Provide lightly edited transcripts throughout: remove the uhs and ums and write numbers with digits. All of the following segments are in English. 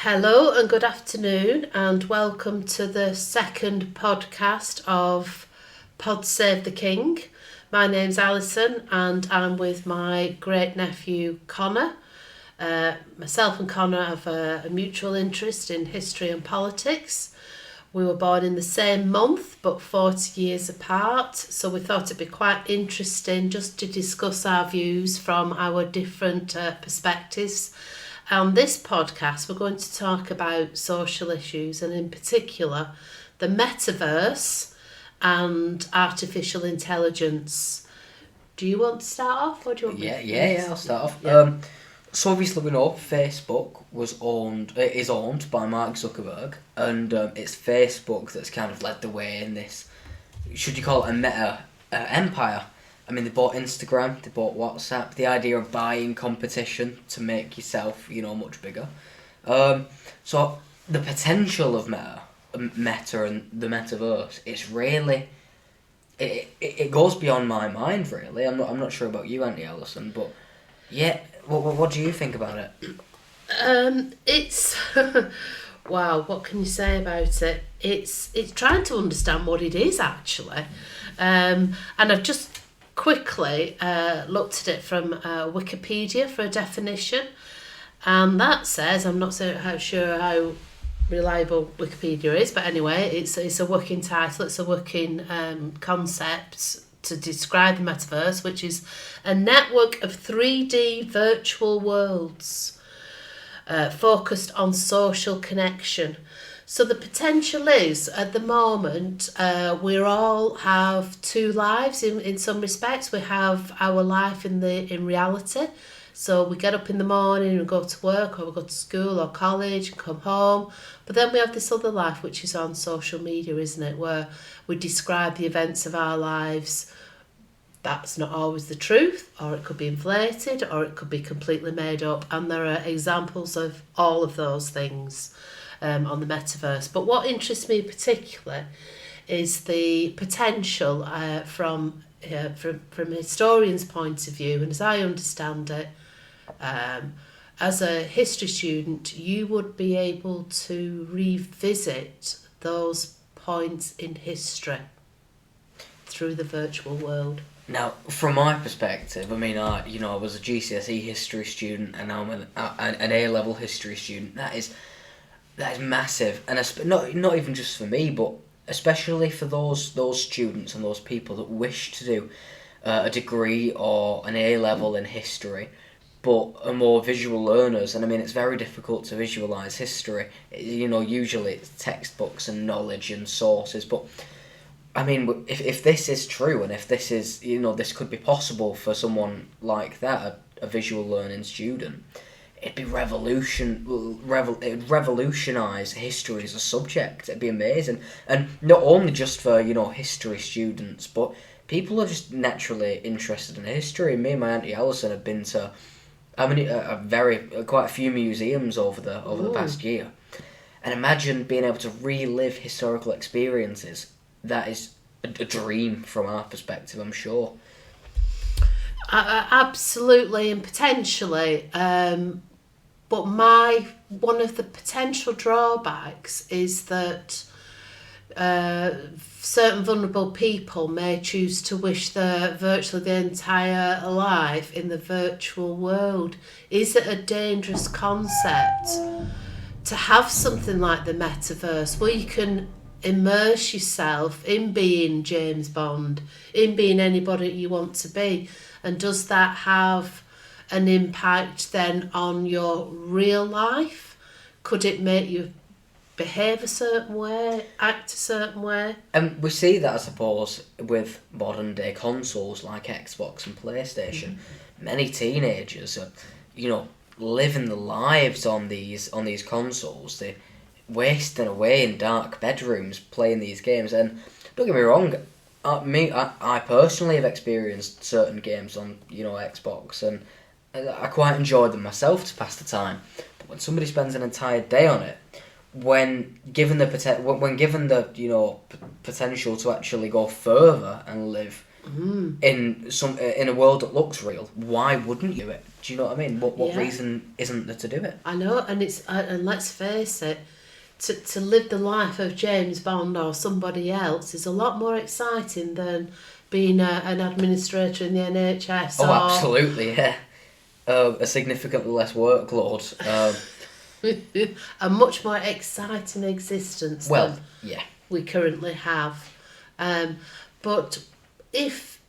Hello and good afternoon, and welcome to the second podcast of Pod Save the King. My name's Alison and I'm with my great nephew Connor. Myself and Connor have a mutual interest in history and politics. We were born in the same month but 40 years apart, so we thought it'd be quite interesting just to discuss our views from our different perspectives. On this podcast, we're going to talk about social issues and in particular the metaverse and artificial intelligence. Do you want to start off or do you want me to? Yeah, I'll start off. So obviously we know Facebook is owned by Mark Zuckerberg, and it's Facebook that's kind of led the way in this, should you call it a meta empire? I mean, they bought Instagram, they bought WhatsApp, the idea of buying competition to make yourself, much bigger. So the potential of Meta and the metaverse, it's really, it goes beyond my mind, really. I'm not sure about you, Auntie Alison, but yeah, what do you think about it? It's, wow, what can you say about it? It's trying to understand what it is, actually. And I've just quickly looked at it from Wikipedia for a definition, and that says, I'm not sure how reliable Wikipedia is, but anyway, it's a working title, it's a working concept to describe the metaverse, which is a network of 3D virtual worlds focused on social connection. So the potential is, at the moment, we all have two lives in some respects. We have our life in reality. So we get up in the morning and go to work, or we go to school or college and come home. But then we have this other life, which is on social media, isn't it? Where we describe the events of our lives. That's not always the truth, or it could be inflated, or it could be completely made up. And there are examples of all of those things on the metaverse. But what interests me particularly is the potential from a historian's point of view, and as I understand it, as a history student, you would be able to revisit those points in history through the virtual world. Now, from my perspective, I mean, I was a GCSE history student, and now I'm an A-level history student. That is massive, and not even just for me, but especially for those students and those people that wish to do a degree or an A-level in history, but are more visual learners. And I mean, it's very difficult to visualise history. Usually it's textbooks and knowledge and sources, but I mean, if this is true, and if this is, this could be possible for someone like that, a visual learning student, it'd be it'd revolutionise history as a subject. It'd be amazing. And not only just for, history students, but people are just naturally interested in history. Me and my Auntie Alison have been to quite a few museums over the past year. And imagine being able to relive historical experiences. That is a dream from our perspective, I'm sure. Absolutely and potentially. But one of the potential drawbacks is that certain vulnerable people may choose to wish virtually the entire life in the virtual world. Is it a dangerous concept to have something like the metaverse where you can immerse yourself in being James Bond, in being anybody you want to be? And does that have an impact then on your real life? Could it make you behave a certain way, act a certain way? And we see that, I suppose, with modern day consoles like Xbox and PlayStation. Mm-hmm. Many teenagers are, living the lives on these consoles. They're wasting away in dark bedrooms playing these games. And don't get me wrong, I personally have experienced certain games on Xbox, and I quite enjoy them myself to pass the time. But when somebody spends an entire day on it, when given the potential to actually go further and live in a world that looks real, why wouldn't you do it? Do you know what I mean? What Yeah. reason isn't there to do it? I know, and and let's face it, to live the life of James Bond or somebody else is a lot more exciting than being an administrator in the NHS. Oh, absolutely, yeah. A significantly less workload. A much more exciting existence than yeah. we currently have. But if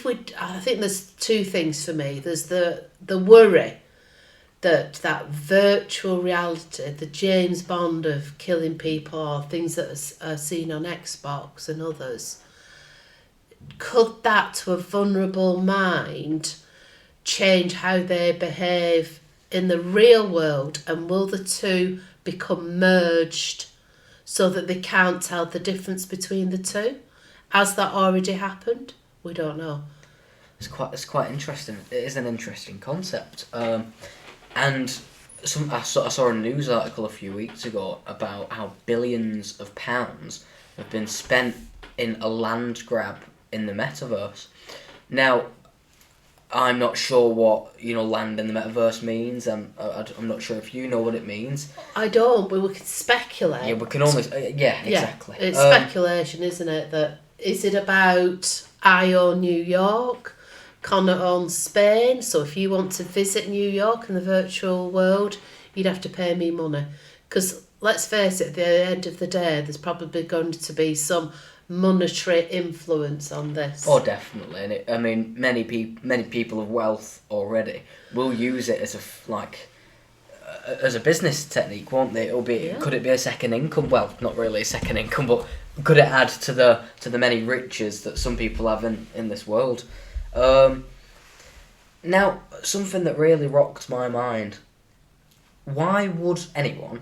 we, I think there's two things for me. There's the worry that virtual reality, the James Bond of killing people or things that are seen on Xbox and others, could that to a vulnerable mind change how they behave in the real world, and will the two become merged so that they can't tell the difference between the two? Has that already happened? We don't know. It's quite interesting. It is an interesting concept. And I saw a news article a few weeks ago about how billions of pounds have been spent in a land grab in the metaverse. Now, I'm not sure what land in the metaverse means. I'm not sure if you know what it means. I don't, but we can speculate. Yeah, we can almost. Yeah, exactly. It's speculation, isn't it? Is it about I own New York, Connor owns Spain, so if you want to visit New York in the virtual world, you'd have to pay me money. Because let's face it, at the end of the day, there's probably going to be some monetary influence on this. Oh, definitely. And many people of wealth already will use it as a business technique, won't they? Could it be a second income? Well, not really a second income, but could it add to the many riches that some people have in this world? Now, something that really rocked my mind: why would anyone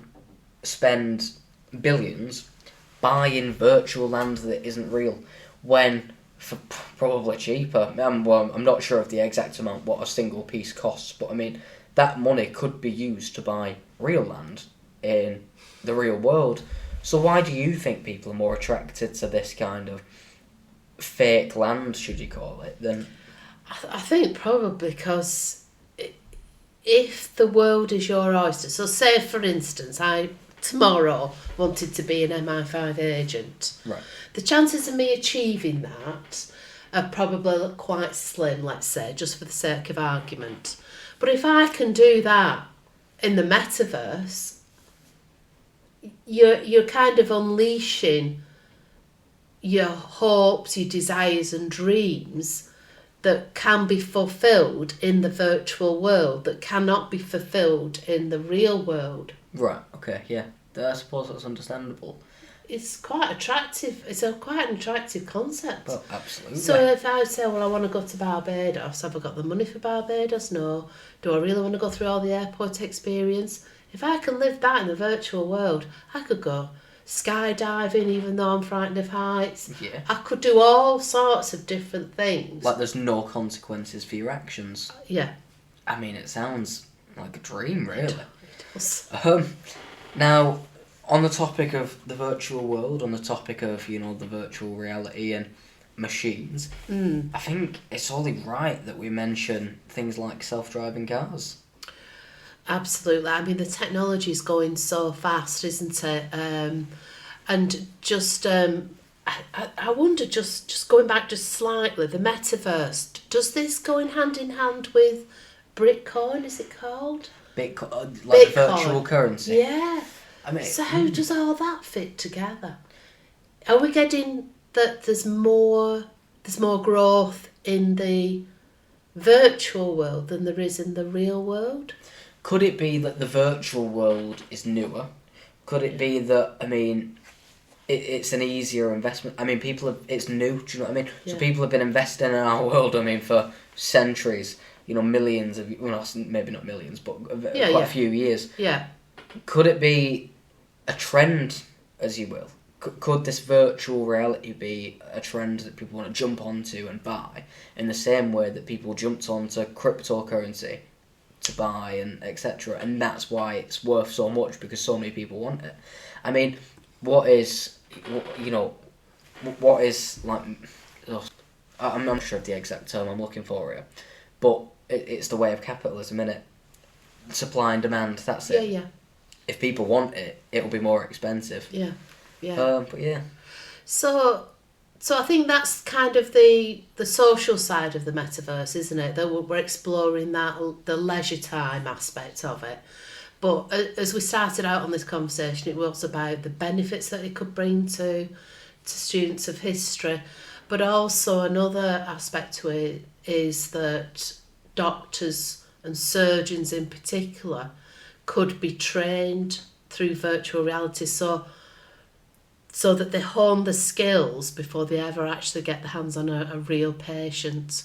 spend billions buying virtual land that isn't real, when for probably cheaper? I'm not sure of the exact amount what a single piece costs, but that money could be used to buy real land in the real world. So why do you think people are more attracted to this kind of fake land, should you call it, than... I think probably because if the world is your oyster, so say for instance I tomorrow wanted to be an MI5 agent, right, the chances of me achieving that are probably quite slim, let's say, just for the sake of argument. But if I can do that in the metaverse, you're kind of unleashing your hopes, your desires and dreams that can be fulfilled in the virtual world that cannot be fulfilled in the real world. Right, okay, yeah. I suppose that's understandable. It's quite attractive. It's quite an attractive concept. Well, absolutely. So if I say, well, I want to go to Barbados, have I got the money for Barbados? No. Do I really want to go through all the airport experience? If I can live that in the virtual world, I could go skydiving even though I'm frightened of heights. Yeah. I could do all sorts of different things. Like there's no consequences for your actions. Yeah. It sounds like a dream, really. It does. Now, on the topic of the virtual world, on the topic of, the virtual reality and machines, I think it's only right that we mention things like self-driving cars. Absolutely. The technology is going so fast, isn't it? And just, I wonder, just going back just slightly, the metaverse, does this go in hand with Bitcoin, is it called? Bitcoin, Bitcoin. Virtual currency. Yeah. So how does all that fit together? Are we getting that there's more growth in the virtual world than there is in the real world? Could it be that the virtual world is newer? Could it be that, it's an easier investment? It's new, do you know what I mean? Yeah. So people have been investing in our world, for centuries, millions of, maybe not millions, but quite a few years. Yeah. Could it be a trend, as you will? Could this virtual reality be a trend that people want to jump onto and buy in the same way that people jumped onto cryptocurrency to buy and etc., and that's why it's worth so much because so many people want it? What is like... I'm not sure of the exact term I'm looking for here, but it's the way of capitalism, innit? Supply and demand, that's it. Yeah. If people want it, it'll be more expensive. Yeah. But yeah. So I think that's kind of the social side of the metaverse, isn't it? That we're exploring that, the leisure time aspect of it. But as we started out on this conversation, it was about the benefits that it could bring to students of history. But also another aspect to it is that doctors and surgeons in particular could be trained through virtual reality so that they hone the skills before they ever actually get their hands on a real patient.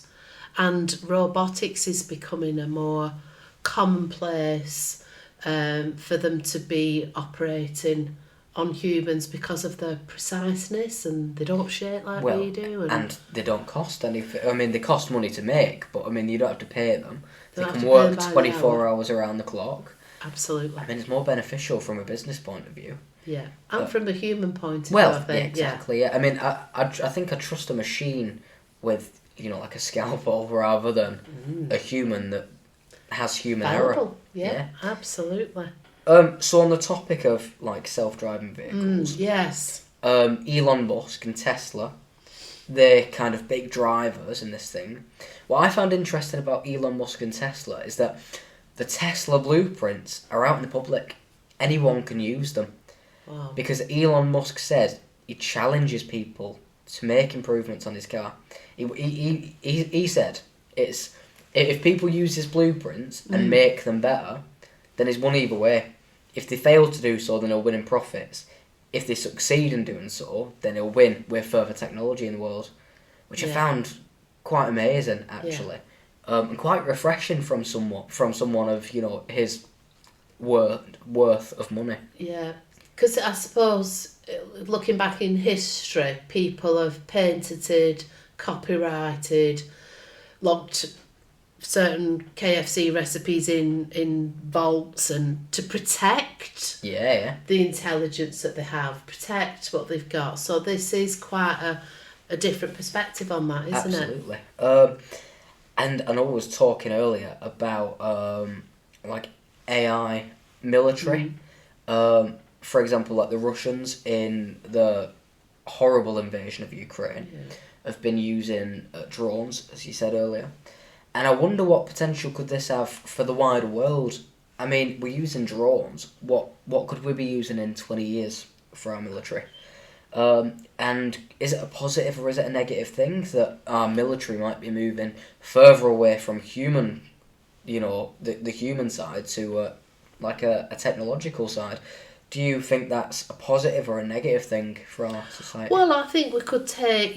And robotics is becoming a more commonplace for them to be operating on humans because of their preciseness, and they don't shake like we do. And they don't cost anything. I mean, they cost money to make, but I mean, you don't have to pay them. They don't can have to work pay them by 24 hours around the clock. Absolutely. I mean, it's more beneficial from a business point of view. Yeah, and from the human point of view, Well, I think. yeah, exactly. Yeah. I mean, I think I trust a machine with, like a scalpel rather than a human that has human error. Yeah, absolutely. So on the topic of like self-driving vehicles, yes. Elon Musk and Tesla, they're kind of big drivers in this thing. What I found interesting about Elon Musk and Tesla is that the Tesla blueprints are out in the public. Anyone can use them. Wow. Because Elon Musk said he challenges people to make improvements on his car. He said if people use his blueprints and make them better, then it's one either way. If they fail to do so, then he'll win in profits. If they succeed in doing so, then he'll win with further technology in the world, which I found quite amazing, actually, and quite refreshing from someone of his worth of money. Yeah, because I suppose looking back in history, people have patented, copyrighted, locked certain KFC recipes in vaults and to protect the intelligence that they have, protect what they've got. So this is quite a different perspective on that, isn't it? Absolutely. And I was talking earlier about like AI military. For example, like the Russians in the horrible invasion of Ukraine have been using drones, as you said earlier. And I wonder what potential could this have for the wider world. I mean, we're using drones. What could we be using in 20 years for our military? And is it a positive or is it a negative thing that our military might be moving further away from human, the human side to like a technological side? Do you think that's a positive or a negative thing for our society? Well, I think you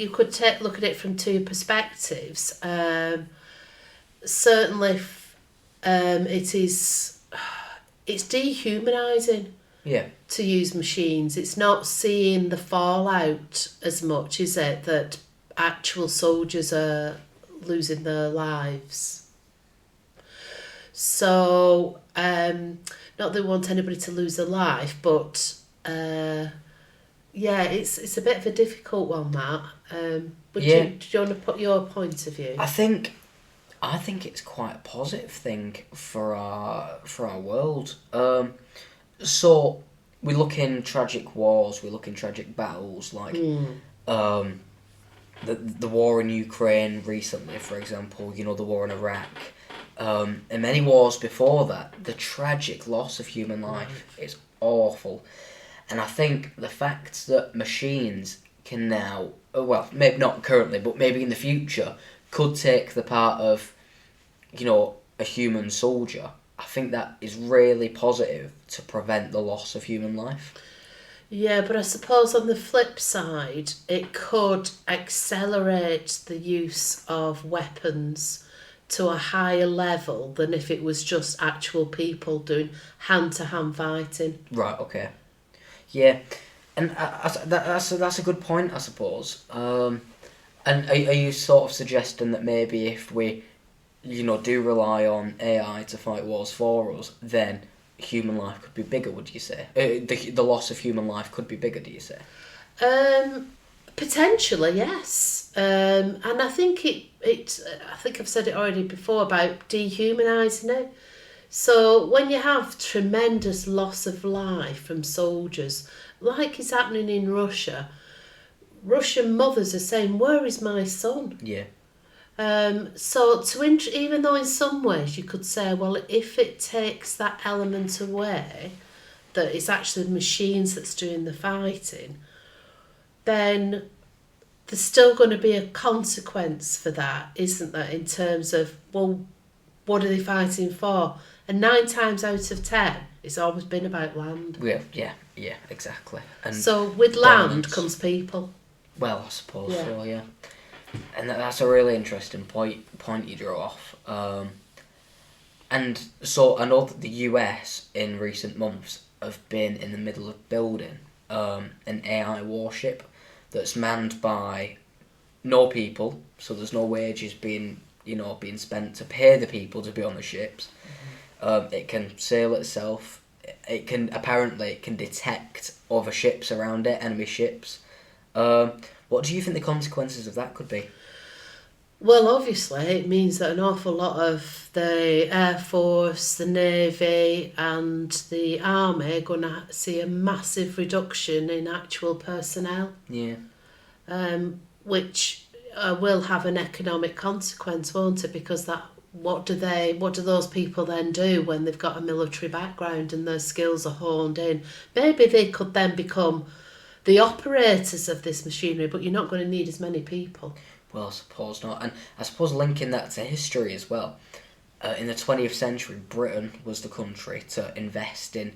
could look at it from two perspectives. Certainly, it's dehumanising. Yeah. To use machines, it's not seeing the fallout as much, is it? That actual soldiers are losing their lives. So, not that we want anybody to lose their life, but it's a bit of a difficult one. That. Do you want to put your point of view? I think it's quite a positive thing for our world. So we look in tragic wars, we look in tragic battles, like the war in Ukraine recently, for example. The war in Iraq, and many wars before that. The tragic loss of human life is awful, and I think the fact that machines can now, well, maybe not currently, but maybe in the future, could take the part of, a human soldier. I think that is really positive to prevent the loss of human life. Yeah, but I suppose on the flip side, it could accelerate the use of weapons to a higher level than if it was just actual people doing hand-to-hand fighting. Right, okay. Yeah, and that's a good point, I suppose. And are you sort of suggesting that maybe if we, do rely on AI to fight wars for us, then human life could be bigger, would you say? The loss of human life could be bigger, do you say? Potentially, yes. And I think I think I've said it already before about dehumanising it. So when you have tremendous loss of life from soldiers, like is happening in Russia, Russian mothers are saying, "Where is my son?" Yeah. So even though in some ways you could say, well, if it takes that element away, that it's actually the machines that's doing the fighting, then there's still going to be a consequence for that, isn't there? In terms of, well, what are they fighting for? And 9 times out of 10, it's always been about land. Yeah, exactly. And so with land comes people. Well, I suppose so, yeah. And that's a really interesting point you draw off. And so I know that the US in recent months have been in the middle of building an AI warship that's manned by no people, so there's no wages being spent to pay the people to be on the ships. It can sail itself. It can detect other ships around it, enemy ships. What do you think the consequences of that could be? Well, obviously, it means that an awful lot of the Air Force, the Navy and the Army are going to see a massive reduction in actual personnel. Yeah. Which will have an economic consequence, won't it? Because what do those people then do when they've got a military background and their skills are honed in? Maybe they could then become the operators of this machinery, but you're not going to need as many people. Well, I suppose not. And I suppose linking that to history as well. In the 20th century, Britain was the country to invest in,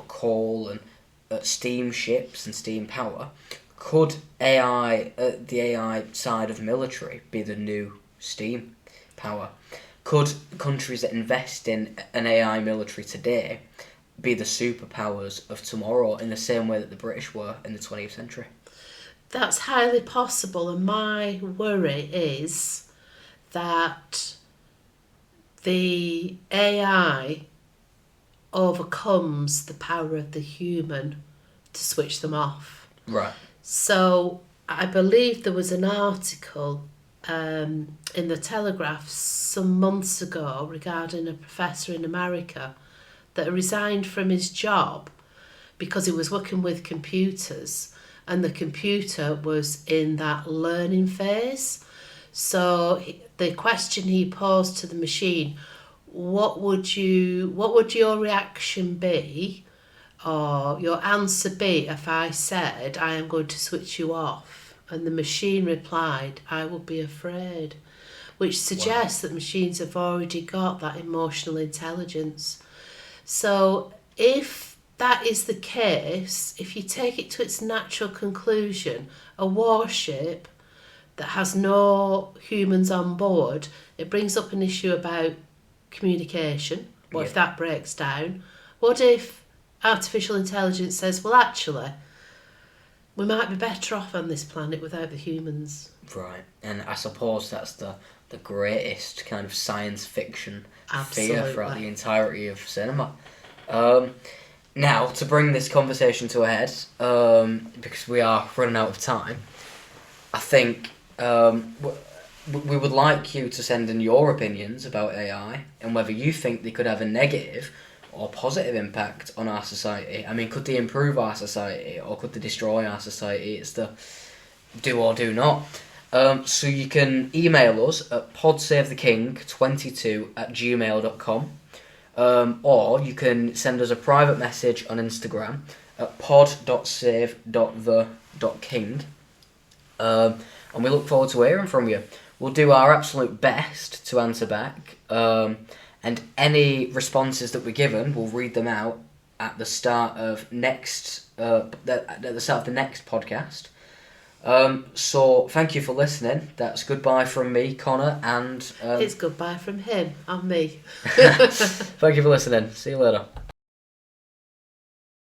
coal and steamships and steam power. Could AI, the AI side of military, be the new steam power? Could countries that invest in an AI military today be the superpowers of tomorrow in the same way that the British were in the 20th century? That's highly possible, and my worry is that the AI overcomes the power of the human to switch them off. Right. So I believe there was an article in the Telegraph some months ago regarding a professor in America that resigned from his job because he was working with computers and the computer was in that learning phase. So the question he posed to the machine, what would your reaction be or your answer be if I said, I am going to switch you off? And the machine replied, I would be afraid, which suggests that machines have already got that emotional intelligence. So if that is the case, if you take it to its natural conclusion, a warship that has no humans on board, it brings up an issue about communication. What if that breaks down? What if artificial intelligence says, well, actually, we might be better off on this planet without the humans? Right, and I suppose that's the greatest kind of science fiction Absolutely. fear throughout the entirety of cinema. Now, to bring this conversation to a head, because we are running out of time, I think we would like you to send in your opinions about AI and whether you think they could have a negative or positive impact on our society. I mean, could they improve our society or could they destroy our society? It's the do or do not. So you can email us at podsavetheking22@gmail.com. Or you can send us a private message on Instagram at pod.save.the.king. And we look forward to hearing from you. We'll do our absolute best to answer back. And any responses that we're given, we'll read them out at the start of the next podcast. So thank you for listening. That's goodbye from me, Connor, and it's goodbye from him and me. Thank you for listening. See you later.